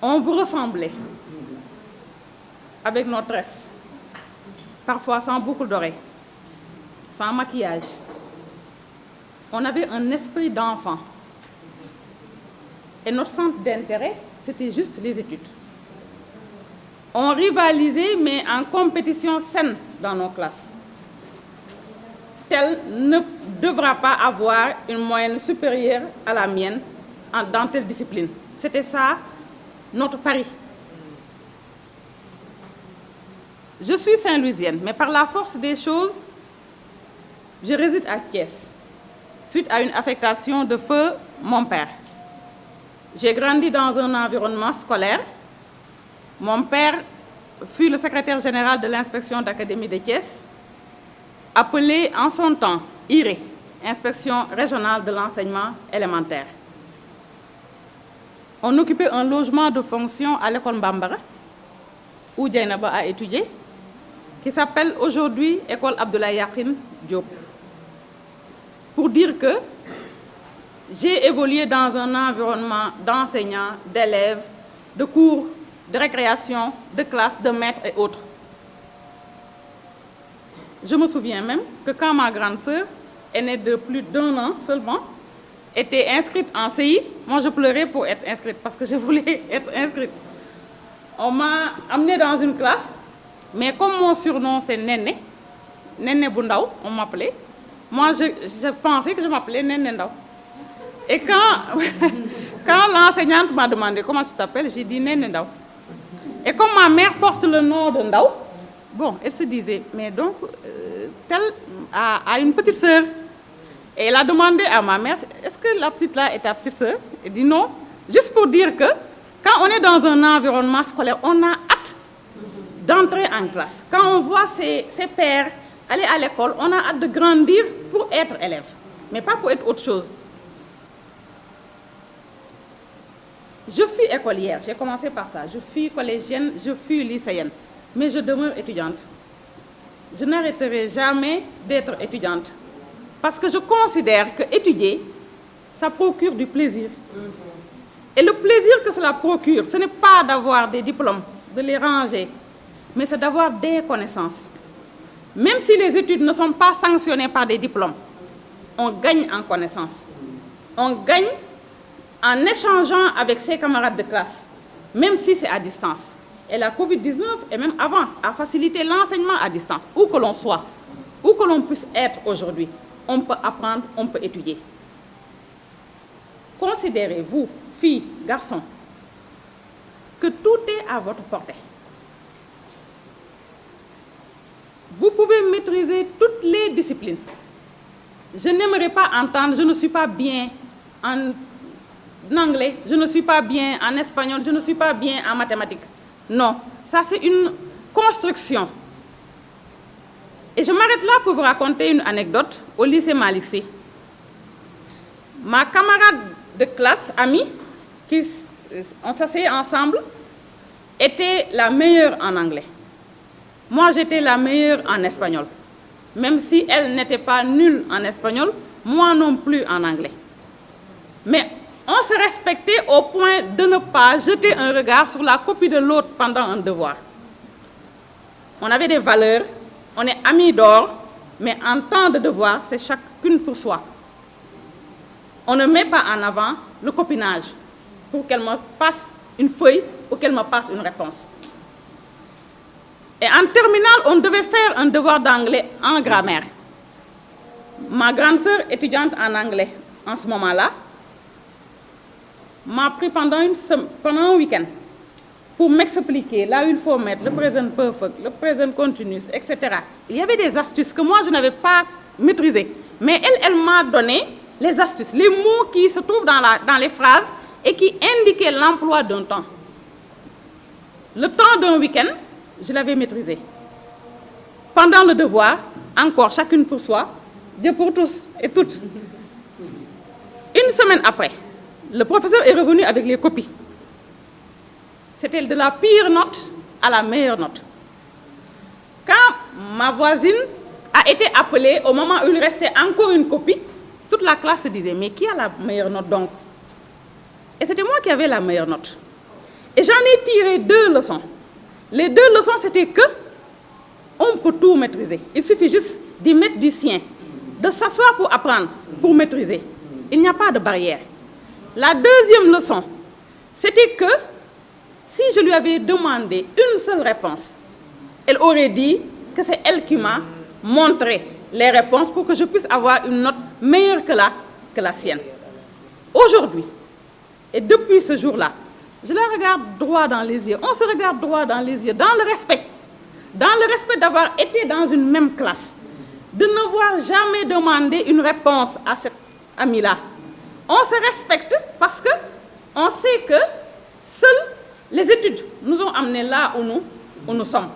On vous ressemblait, avec nos tresses, parfois sans boucle d'oreilles, sans maquillage. On avait un esprit d'enfant. Et notre centre d'intérêt, c'était juste les études. On rivalisait, mais en compétition saine dans nos classes. Tel ne devra pas avoir une moyenne supérieure à la mienne dans telle discipline. C'était ça, notre pari. Je suis Saint-Louisienne, mais par la force des choses, je réside à Thiès, suite à une affectation de feu mon père. J'ai grandi dans un environnement scolaire. Mon père fut le secrétaire général de l'inspection d'académie de Thiès, appelé en son temps IRE, Inspection régionale de l'enseignement élémentaire. On occupait un logement de fonction à l'école Mbambara, où Dieynaba a étudié, qui s'appelle aujourd'hui École Abdoulaye Yakhine Diop. Pour dire que j'ai évolué dans un environnement d'enseignants, d'élèves, de cours, de récréation, de classes, de maîtres et autres. Je me souviens même que quand ma grande sœur, aînée de plus d'1 an seulement, était inscrite en CI, moi je pleurais pour être inscrite parce que je voulais être inscrite. On m'a amenée dans une classe, mais comme mon surnom c'est Néné, Néné Bundaw, on m'appelait, moi je pensais que je m'appelais Néné Ndaw. Et quand l'enseignante m'a demandé comment tu t'appelles, j'ai dit Néné Ndaw. Et comme ma mère porte le nom de Ndaw, bon, elle se disait, mais donc, telle a une petite sœur. Et elle a demandé à ma mère, est-ce que la petite là est ta petite sœur? Elle dit non. Juste pour dire que quand on est dans un environnement scolaire, on a hâte d'entrer en classe. Quand on voit ses pairs aller à l'école, on a hâte de grandir pour être élève, mais pas pour être autre chose. Je fus écolière, j'ai commencé par ça. Je fus collégienne, je fus lycéenne, mais je demeure étudiante. Je n'arrêterai jamais d'être étudiante parce que je considère que étudier, ça procure du plaisir. Et le plaisir que cela procure, ce n'est pas d'avoir des diplômes, de les ranger, mais c'est d'avoir des connaissances. Même si les études ne sont pas sanctionnées par des diplômes, on gagne en connaissances. On gagne en échangeant avec ses camarades de classe, même si c'est à distance. Et la Covid-19, et même avant, a facilité l'enseignement à distance, où que l'on soit, où que l'on puisse être aujourd'hui. On peut apprendre, on peut étudier. Considérez, vous, filles, garçons, que tout est à votre portée. Vous pouvez maîtriser toutes les disciplines. Je n'aimerais pas entendre, je ne suis pas bien en anglais, je ne suis pas bien en espagnol, je ne suis pas bien en mathématiques. Non, ça c'est une construction. Et je m'arrête là pour vous raconter une anecdote au lycée Malick Sy. Ma camarade de classe, amie, on s'asseyait ensemble, était la meilleure en anglais. Moi, j'étais la meilleure en espagnol. Même si elle n'était pas nulle en espagnol, moi non plus en anglais. Mais on se respectait au point de ne pas jeter un regard sur la copie de l'autre pendant un devoir. On avait des valeurs, on est amis d'or, mais en temps de devoir, c'est chacune pour soi. On ne met pas en avant le copinage pour qu'elle me passe une feuille ou qu'elle me passe une réponse. Et en terminale, on devait faire un devoir d'anglais en grammaire. Ma grande sœur, étudiante en anglais en ce moment-là, m'a pris pendant un week-end pour m'expliquer là où il faut mettre le present perfect, le present continuous, etc. Il y avait des astuces que moi, je n'avais pas maîtrisées. Mais elle m'a donné les astuces, les mots qui se trouvent dans les phrases et qui indiquaient l'emploi d'un temps. Le temps d'un week-end, je l'avais maîtrisé. Pendant le devoir, encore chacune pour soi, Dieu pour tous et toutes. Une semaine après, le professeur est revenu avec les copies. C'était de la pire note à la meilleure note. Quand ma voisine a été appelée, au moment où il restait encore une copie, toute la classe se disait, mais qui a la meilleure note donc? Et c'était moi qui avais la meilleure note. Et j'en ai tiré 2 leçons. Les 2 leçons, c'était que on peut tout maîtriser. Il suffit juste d'y mettre du sien, de s'asseoir pour apprendre, pour maîtriser. Il n'y a pas de barrière. La deuxième leçon, c'était que si je lui avais demandé une seule réponse, elle aurait dit que c'est elle qui m'a montré les réponses pour que je puisse avoir une note meilleure que la sienne. Aujourd'hui, et depuis ce jour-là, je la regarde droit dans les yeux. On se regarde droit dans les yeux, dans le respect d'avoir été dans une même classe, de n'avoir jamais demandé une réponse à cette amie-là. On se respecte parce qu'on sait que seules les études nous ont amenés là où nous sommes.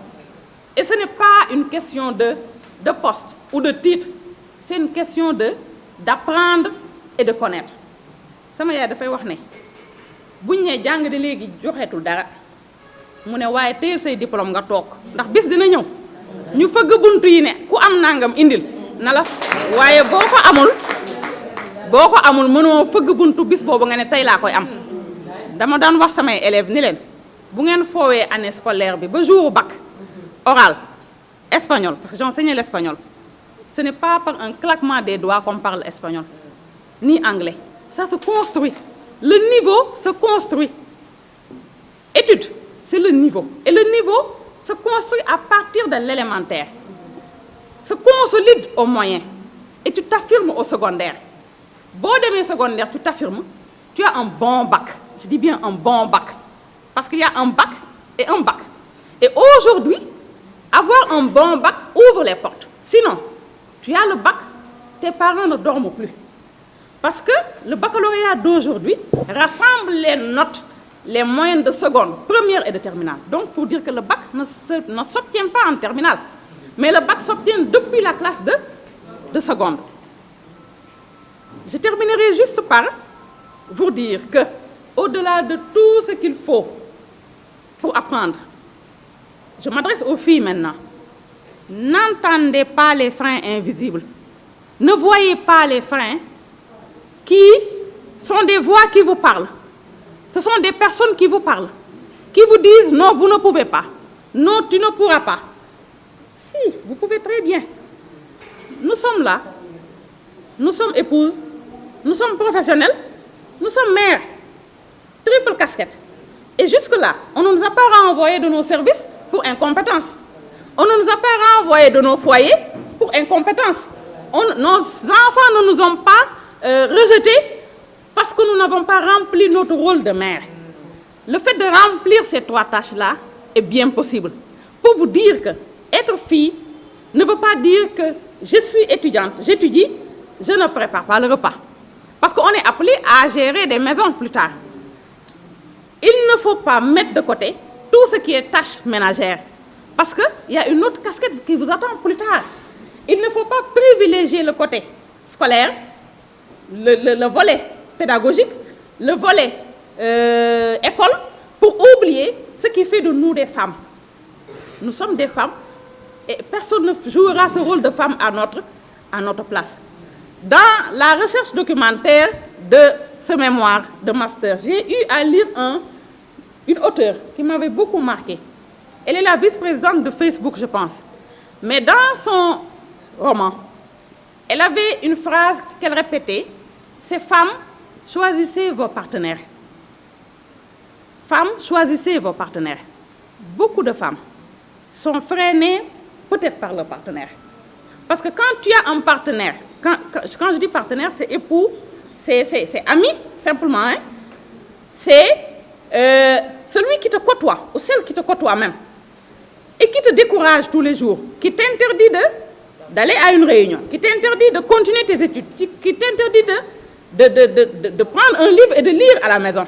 Et ce n'est pas une question de poste ou de titre, c'est une question d'apprendre et de connaître. Sama yaay dafay wax ne buñ ne jàng de léegi joxeetul dara mu ne waaye téyel say diplôme nga toog ndax bis dina ñëw ñu fëgg buntu yi ne ku am nangam indil na la waaye boo ko amul mënoo fëgg buntu bis boobu nga ne tey laa koy am. Dama daan wax samay élèves ni leen bu ngeen foowee année scolaire bi ba jour bac oral espagnol parce que j'enseignais l'espagnol, ce n'est pas par un claquement des doigts qu'on parle espagnol ni anglais, ça se construit. Le niveau se construit. Étude, c'est le niveau. Et le niveau se construit à partir de l'élémentaire, se consolide au moyen et tu t'affirmes au secondaire. Bon demain secondaire, tu t'affirmes, tu as un bon bac. Je dis bien un bon bac. Parce qu'il y a un bac et un bac. Et aujourd'hui, avoir un bon bac ouvre les portes. Sinon, tu as le bac, tes parents ne dorment plus. Parce que le baccalauréat d'aujourd'hui rassemble les notes, les moyennes de seconde, première et de terminale. Donc, pour dire que le bac ne s'obtient pas en terminale, mais le bac s'obtient depuis la classe de seconde. Je terminerai juste par vous dire que, au-delà de tout ce qu'il faut pour apprendre, je m'adresse aux filles maintenant. N'entendez pas les freins invisibles. Ne voyez pas les freins qui sont des voix qui vous parlent. Ce sont des personnes qui vous parlent, qui vous disent non, vous ne pouvez pas, non, tu ne pourras pas. Si, vous pouvez très bien. Nous sommes là, nous sommes épouses, nous sommes professionnels, nous sommes mères, triple casquette. Et jusque-là, on ne nous a pas renvoyé de nos services pour incompétence. On ne nous a pas renvoyé de nos foyers pour incompétence. Nos enfants ne nous ont pas rejetés parce que nous n'avons pas rempli notre rôle de mère. Le fait de remplir ces 3 tâches-là est bien possible. Pour vous dire que être fille ne veut pas dire que je suis étudiante, j'étudie, je ne prépare pas le repas. Parce qu'on est appelé à gérer des maisons plus tard. Il ne faut pas mettre de côté tout ce qui est tâches ménagères. Parce qu'il y a une autre casquette qui vous attend plus tard. Il ne faut pas privilégier le côté scolaire, le volet pédagogique, le volet école, pour oublier ce qui fait de nous des femmes. Nous sommes des femmes et personne ne jouera ce rôle de femme à notre place. Dans la recherche documentaire de ce mémoire de master, j'ai eu à lire une auteure qui m'avait beaucoup marqué. Elle est la vice-présidente de Facebook, je pense. Mais dans son roman, elle avait une phrase qu'elle répétait, c'est « Femmes, choisissez vos partenaires ». Femmes, choisissez vos partenaires. Beaucoup de femmes sont freinées peut-être par leur partenaire. Parce que quand tu as un partenaire, quand je dis partenaire, c'est époux, c'est ami, simplement, hein? C'est celui qui te côtoie, ou celle qui te côtoie même, et qui te décourage tous les jours, qui t'interdit d'aller à une réunion, qui t'interdit de continuer tes études, qui t'interdit de prendre un livre et de lire à la maison.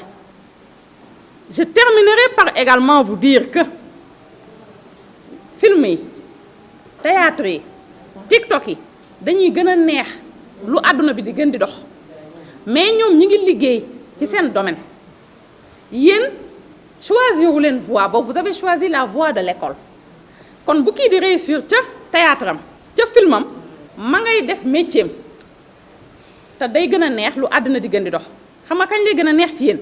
Je terminerai par également vous dire que film yi, théâtre yi, TikTok yi, dañuy gën a neex lu àdduna bi di gën di dox mais ñoom ñi ngi liggéey ci seen domaine yéen choisir wu leen voie boobu vous avez choisi la voie de l'école kon bu kii di réussir ca théâtre am ca filmam ma ngay def métier am te day gën a neex lu àdduna di gën di dox xam nga kañ lay gën a neex ci yéen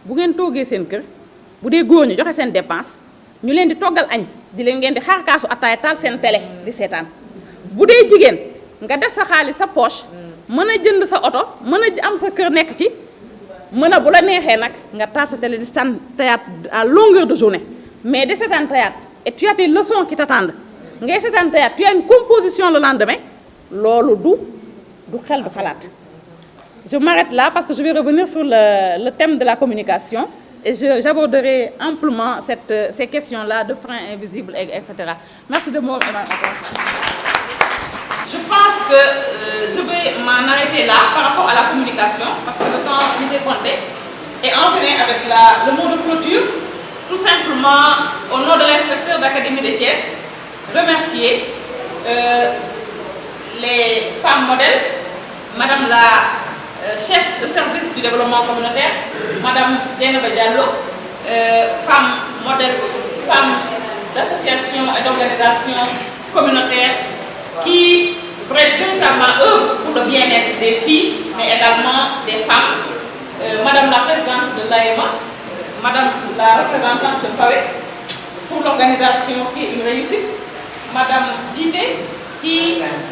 bu ngeen toogee seen kër bu dee góor ñu joxe seen dépense ñu leen di toggal añ di leen ngeen di xaar kaasu attaaya taal seen télé di seetaan bu dee jigéen nga def sa xaalis sa poche mën a jënd sa oto mën a am sa kër nekk ci mën a bu la neexee nag nga taal sa télé di seetaan théâtre à longueur de journée mais de seetaan théâtre et tu as des leçons qui t'attendent ngay seetaan théâtre tu as une composition le lendemain loolu du xel du xalaat. Je m'arrête là parce que je vais revenir sur le thème de la communication et j'aborderai amplement ces questions-là de freins invisibles, etc. Merci de mon attention. Je pense que je vais m'en arrêter là par rapport à la communication parce que le temps nous est compté et enchaîner avec le mot de clôture, tout simplement au nom de l'inspecteur d'Académie de Thiès, remercier les femmes modèles, Madame la chef de service du développement communautaire, Madame Dieynaba Diallo, femme modèle, femme d'association et d'organisation communautaire qui véritablement œuvre pour le bien-être des filles, mais également des femmes. Madame la présidente de l'AEMA, Madame la représentante de FAWE, pour l'organisation qui est une réussite, Madame Dité,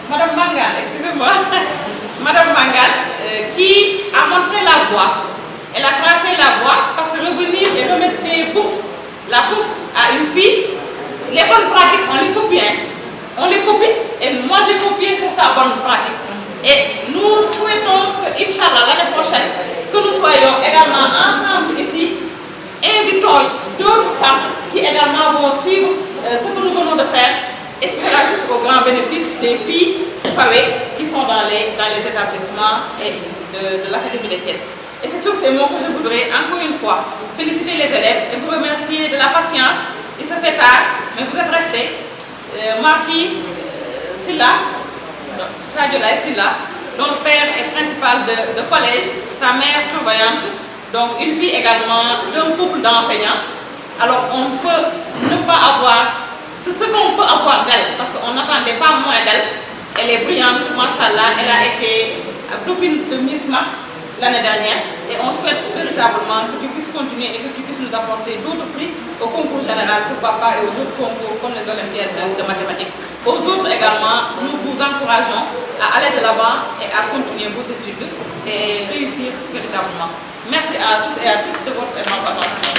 Madame Mangane, excusez-moi, Madame Mangane, qui a montré la voie. Elle a tracé la voie parce que revenir et remettre des bourses, la bourse à une fille, les bonnes pratiques, on les copie. On les copie et moi j'ai copié sur sa bonne pratique. Et nous souhaitons que, Inch'Allah, l'année prochaine, que nous soyons également ensemble ici, invitons d'autres femmes qui également vont suivre ce que nous venons de faire. Et ce sera juste au grand bénéfice des filles FAWE qui sont dans les établissements et de l'Académie de Thiès. Et c'est sur ces mots que je voudrais encore une fois féliciter les élèves et vous remercier de la patience. Il se fait tard, mais vous êtes restés. Ma fille, Silla, Sadiola Silla, dont le père est principal de collège, sa mère surveillante, donc une fille également d'un couple d'enseignants. Alors on peut ne pas avoir ce qu'on peut avoir d'elle, parce qu'on n'attendait pas moins d'elle. Elle est brillante, machallah, elle a été dauphine de Miss Mat l'année dernière et on souhaite véritablement que tu puisses continuer et que tu puisses nous apporter d'autres prix au concours général pour papa et aux autres concours comme les Olympiades de mathématiques. Aux autres également, nous vous encourageons à aller de l'avant et à continuer vos études et réussir véritablement. Merci à tous et à toutes de votre attention.